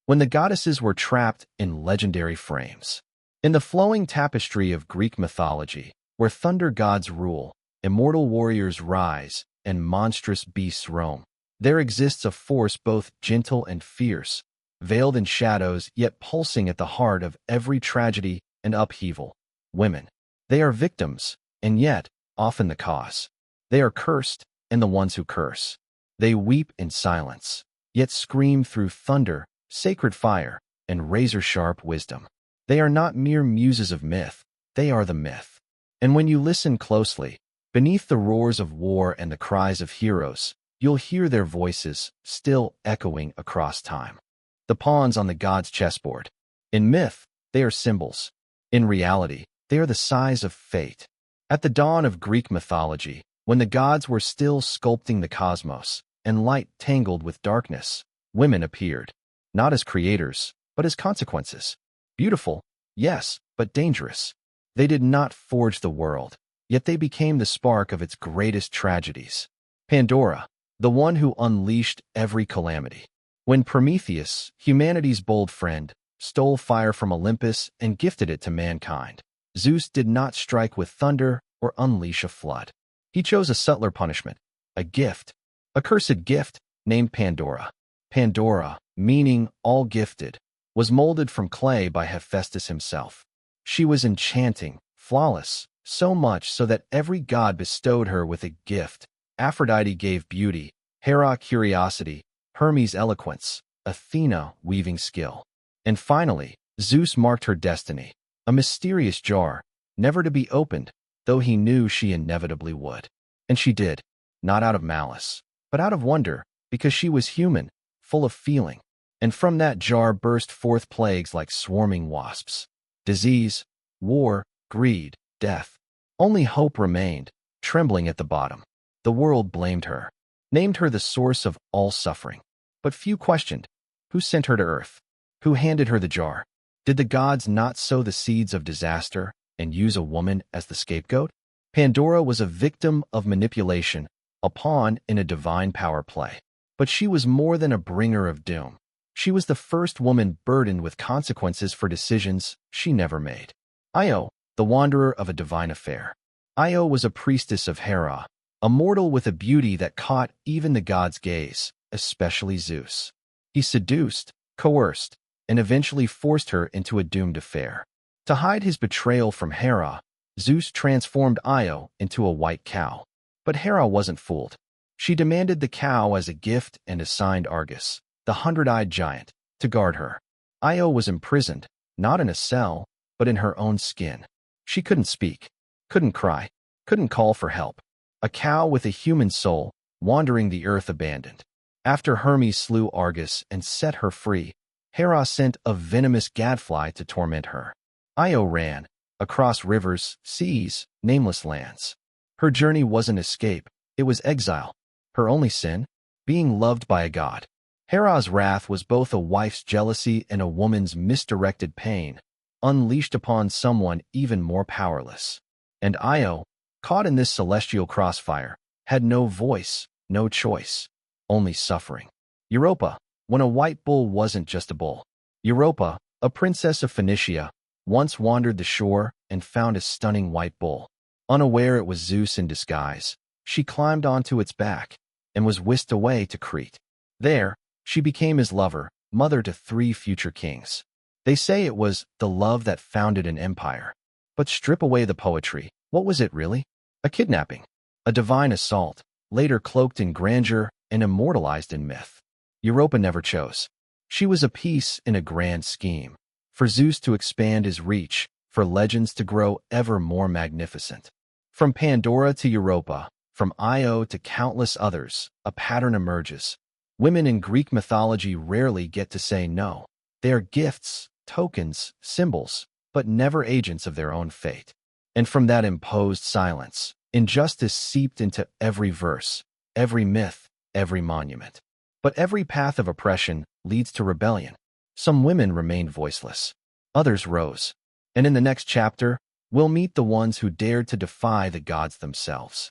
when the goddesses were trapped in legendary frames. In the flowing tapestry of Greek mythology, where thunder gods rule, immortal warriors rise, and monstrous beasts roam, there exists a force both gentle and fierce, veiled in shadows yet pulsing at the heart of every tragedy and upheaval. Women. They are victims, and yet often the cause. They are cursed, and the ones who curse. They weep in silence, yet scream through thunder, sacred fire, and razor-sharp wisdom. They are not mere muses of myth, they are the myth. And when you listen closely, beneath the roars of war and the cries of heroes, you'll hear their voices still echoing across time. The pawns on the gods' chessboard. In myth, they are symbols. In reality, they are the size of fate. At the dawn of Greek mythology, when the gods were still sculpting the cosmos, and light tangled with darkness, women appeared, not as creators, but as consequences. Beautiful, yes, but dangerous. They did not forge the world, yet they became the spark of its greatest tragedies. Pandora, the one who unleashed every calamity. When Prometheus, humanity's bold friend, stole fire from Olympus and gifted it to mankind, Zeus did not strike with thunder or unleash a flood. He chose a subtler punishment, a gift, a cursed gift named Pandora. Pandora, meaning all gifted, was molded from clay by Hephaestus himself. She was enchanting, flawless, so much so that every god bestowed her with a gift. Aphrodite gave beauty, Hera curiosity, Hermes eloquence, Athena weaving skill. And finally, Zeus marked her destiny, a mysterious jar, never to be opened, though he knew she inevitably would. And she did, not out of malice, but out of wonder, because she was human, full of feeling. And from that jar burst forth plagues like swarming wasps. Disease, war, greed, death. Only hope remained, trembling at the bottom. The world blamed her, named her the source of all suffering. But few questioned, who sent her to earth? Who handed her the jar? Did the gods not sow the seeds of disaster and use a woman as the scapegoat? Pandora was a victim of manipulation, a pawn in a divine power play. But she was more than a bringer of doom. She was the first woman burdened with consequences for decisions she never made. Io, the wanderer of a divine affair. Io was a priestess of Hera, a mortal with a beauty that caught even the gods' gaze, especially Zeus. He seduced, coerced, and eventually forced her into a doomed affair. To hide his betrayal from Hera, Zeus transformed Io into a white cow. But Hera wasn't fooled. She demanded the cow as a gift and assigned Argus, the hundred-eyed giant, to guard her. Io was imprisoned, not in a cell, but in her own skin. She couldn't speak, couldn't cry, couldn't call for help. A cow with a human soul, wandering the earth abandoned. After Hermes slew Argus and set her free, Hera sent a venomous gadfly to torment her. Io ran, across rivers, seas, nameless lands. Her journey wasn't escape, it was exile. Her only sin? Being loved by a god. Hera's wrath was both a wife's jealousy and a woman's misdirected pain, unleashed upon someone even more powerless. And Io, caught in this celestial crossfire, had no voice, no choice, only suffering. Europa, when a white bull wasn't just a bull. Europa, a princess of Phoenicia, once wandered the shore and found a stunning white bull. Unaware it was Zeus in disguise, she climbed onto its back and was whisked away to Crete. There, she became his lover, mother to 3 future kings. They say it was the love that founded an empire. But strip away the poetry, what was it really? A kidnapping, a divine assault, later cloaked in grandeur and immortalized in myth. Europa never chose. She was a piece in a grand scheme, for Zeus to expand his reach, for legends to grow ever more magnificent. From Pandora to Europa, from Io to countless others, a pattern emerges. Women in Greek mythology rarely get to say no. They are gifts, tokens, symbols, but never agents of their own fate. And from that imposed silence, injustice seeped into every verse, every myth, every monument. But every path of oppression leads to rebellion. Some women remained voiceless. Others rose. And in the next chapter, we'll meet the ones who dared to defy the gods themselves.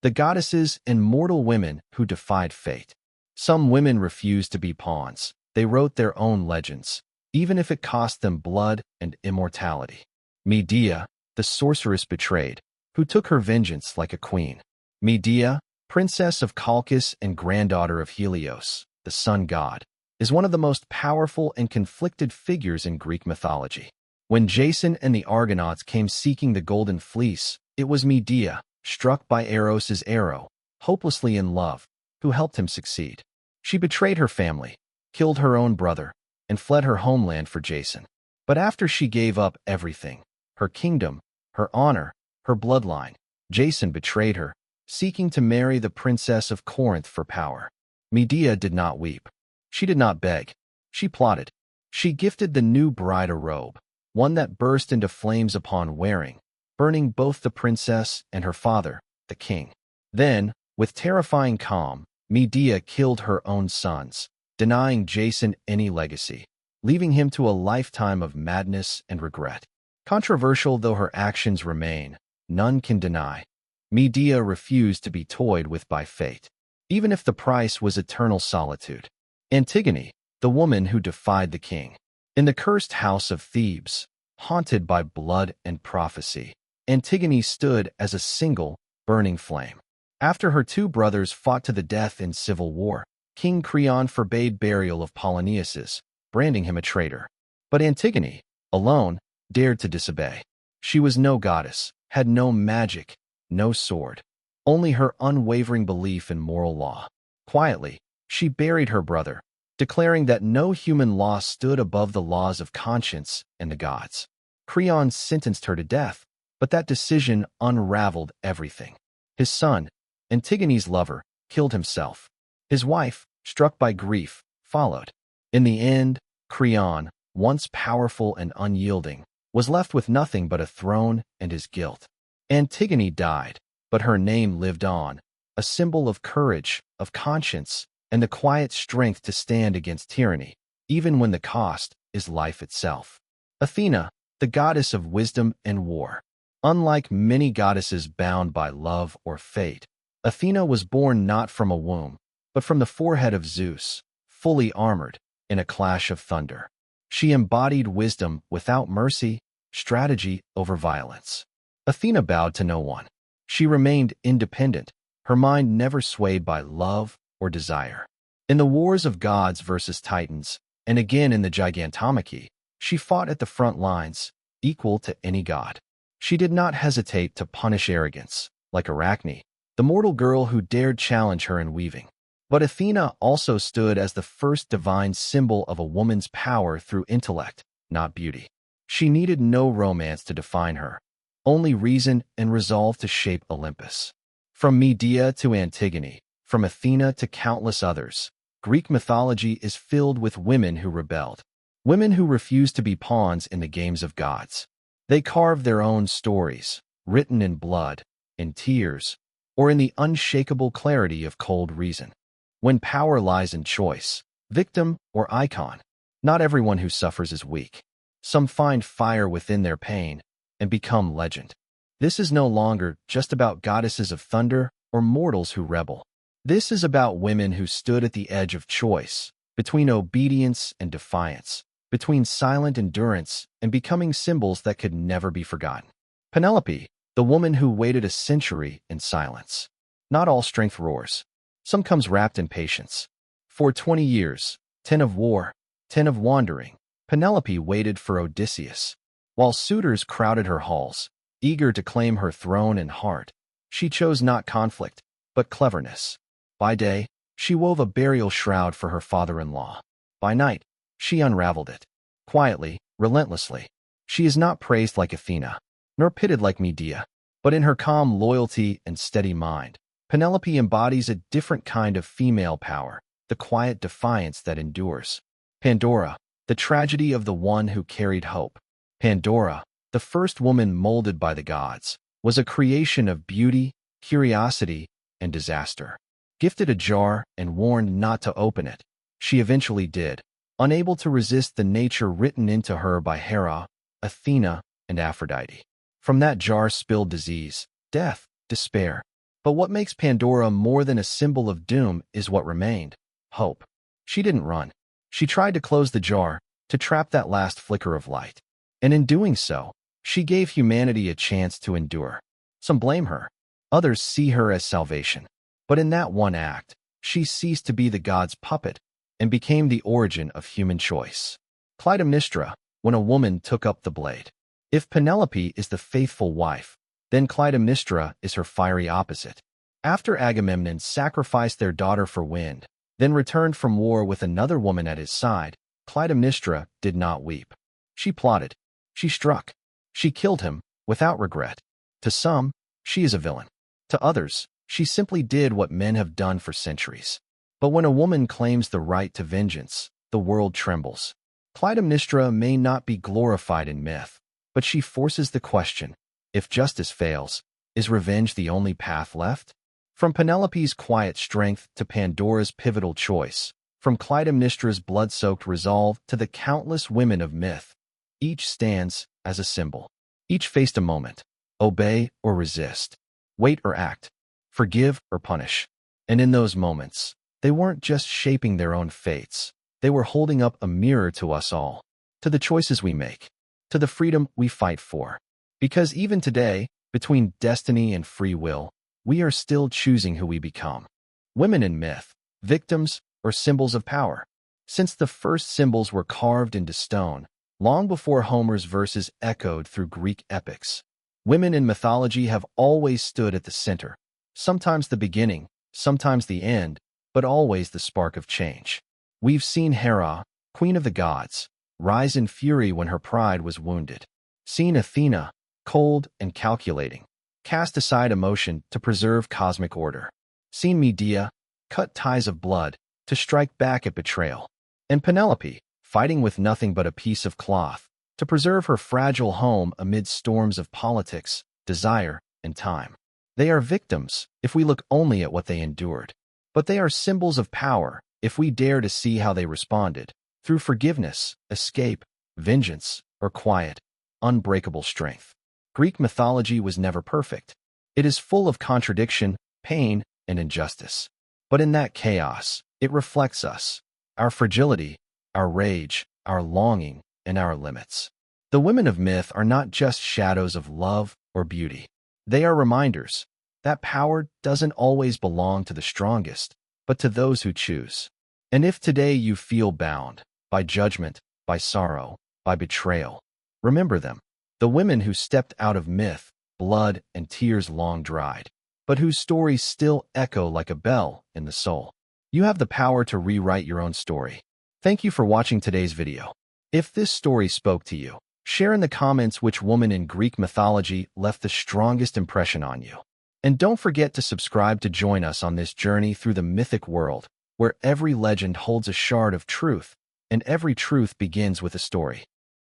The goddesses and mortal women who defied fate. Some women refused to be pawns. they wrote their own legends, even if it cost them blood and immortality. Medea, the sorceress betrayed, who took her vengeance like a queen. Medea, princess of Colchis and granddaughter of Helios, the sun god, is one of the most powerful and conflicted figures in Greek mythology. When Jason and the Argonauts came seeking the Golden Fleece, it was Medea, struck by Eros's arrow, hopelessly in love, who helped him succeed. She betrayed her family, killed her own brother, and fled her homeland for Jason. But after she gave up everything, her kingdom, her honor, her bloodline, Jason betrayed her, seeking to marry the princess of Corinth for power. Medea did not weep. She did not beg. She plotted. She gifted the new bride a robe, one that burst into flames upon wearing, burning both the princess and her father, the king. Then, with terrifying calm, Medea killed her own sons, denying Jason any legacy, leaving him to a lifetime of madness and regret. Controversial though her actions remain, none can deny. Medea refused to be toyed with by fate, even if the price was eternal solitude. Antigone, the woman who defied the king. In the cursed house of Thebes, haunted by blood and prophecy, Antigone stood as a single, burning flame. After her two brothers fought to the death in civil war, King Creon forbade burial of Polyneices, branding him a traitor. But Antigone, alone, dared to disobey. She was no goddess, had no magic, no sword, only her unwavering belief in moral law. Quietly, she buried her brother, declaring that no human law stood above the laws of conscience and the gods. Creon sentenced her to death, but that decision unraveled everything. His son, Antigone's lover, killed himself. His wife, struck by grief, followed. In the end, Creon, once powerful and unyielding, was left with nothing but a throne and his guilt. Antigone died, but her name lived on, a symbol of courage, of conscience, and the quiet strength to stand against tyranny, even when the cost is life itself. Athena, the goddess of wisdom and war. Unlike many goddesses bound by love or fate, Athena was born not from a womb, but from the forehead of Zeus, fully armored, in a clash of thunder. She embodied wisdom without mercy, strategy over violence. Athena bowed to no one. She remained independent, her mind never swayed by love or desire. In the wars of gods versus titans, and again in the Gigantomachy, she fought at the front lines, equal to any god. She did not hesitate to punish arrogance, like Arachne, the mortal girl who dared challenge her in weaving. But Athena also stood as the first divine symbol of a woman's power through intellect, not beauty. She needed no romance to define her, only reason and resolve to shape Olympus. From Medea to Antigone, from Athena to countless others, Greek mythology is filled with women who rebelled, women who refused to be pawns in the games of gods. They carved their own stories, written in blood, in tears, or in the unshakable clarity of cold reason. When power lies in choice, victim or icon, not everyone who suffers is weak. Some find fire within their pain and become legend. This is no longer just about goddesses of thunder or mortals who rebel. This is about women who stood at the edge of choice, between obedience and defiance, between silent endurance and becoming symbols that could never be forgotten. Penelope, the woman who waited a century in silence. Not all strength roars. Some comes wrapped in patience. For 20 years, 10 of war, 10 of wandering, Penelope waited for Odysseus. While suitors crowded her halls, eager to claim her throne and heart, she chose not conflict, but cleverness. By day, she wove a burial shroud for her father-in-law. By night, she unraveled it. Quietly, relentlessly. She is not praised like Athena, nor pitted like Medea, but in her calm loyalty and steady mind, Penelope embodies a different kind of female power, the quiet defiance that endures. Pandora, the tragedy of the one who carried hope. Pandora, the first woman molded by the gods, was a creation of beauty, curiosity, and disaster. Gifted a jar and warned not to open it, she eventually did, unable to resist the nature written into her by Hera, Athena, and Aphrodite. From that jar spilled disease, death, despair. But what makes Pandora more than a symbol of doom is what remained: hope. She didn't run. She tried to close the jar, to trap that last flicker of light. And in doing so, she gave humanity a chance to endure. Some blame her. Others see her as salvation. But in that one act, she ceased to be the god's puppet and became the origin of human choice. Clytemnestra, when a woman took up the blade. If Penelope is the faithful wife, then Clytemnestra is her fiery opposite. After Agamemnon sacrificed their daughter for wind, then returned from war with another woman at his side, Clytemnestra did not weep. She plotted. She struck. She killed him, without regret. To some, she is a villain. To others, she simply did what men have done for centuries. But when a woman claims the right to vengeance, the world trembles. Clytemnestra may not be glorified in myth, but she forces the question, if justice fails, is revenge the only path left? From Penelope's quiet strength to Pandora's pivotal choice, from Clytemnestra's blood-soaked resolve to the countless women of myth, each stands as a symbol. Each faced a moment, obey or resist, wait or act, forgive or punish. And in those moments, they weren't just shaping their own fates, they were holding up a mirror to us all, to the choices we make, to the freedom we fight for. Because even today, between destiny and free will, we are still choosing who we become. Women in myth, victims or symbols of power. Since the first symbols were carved into stone, long before Homer's verses echoed through Greek epics, women in mythology have always stood at the center, sometimes the beginning, sometimes the end, but always the spark of change. We've seen Hera, queen of the gods, rise in fury when her pride was wounded. Seen Athena, cold and calculating, cast aside emotion to preserve cosmic order. Seen Medea, cut ties of blood to strike back at betrayal. And Penelope, fighting with nothing but a piece of cloth to preserve her fragile home amid storms of politics, desire, and time. They are victims if we look only at what they endured. But they are symbols of power if we dare to see how they responded, through forgiveness, escape, vengeance, or quiet, unbreakable strength. Greek mythology was never perfect. It is full of contradiction, pain, and injustice. But in that chaos, it reflects us, our fragility, our rage, our longing, and our limits. The women of myth are not just shadows of love or beauty. They are reminders that power doesn't always belong to the strongest, but to those who choose. And if today you feel bound by judgment, by sorrow, by betrayal, remember them. The women who stepped out of myth, blood and tears long dried, but whose stories still echo like a bell in the soul. You have the power to rewrite your own story. Thank you for watching today's video. If this story spoke to you, share in the comments which woman in Greek mythology left the strongest impression on you. And don't forget to subscribe to join us on this journey through the mythic world, where every legend holds a shard of truth, and every truth begins with a story.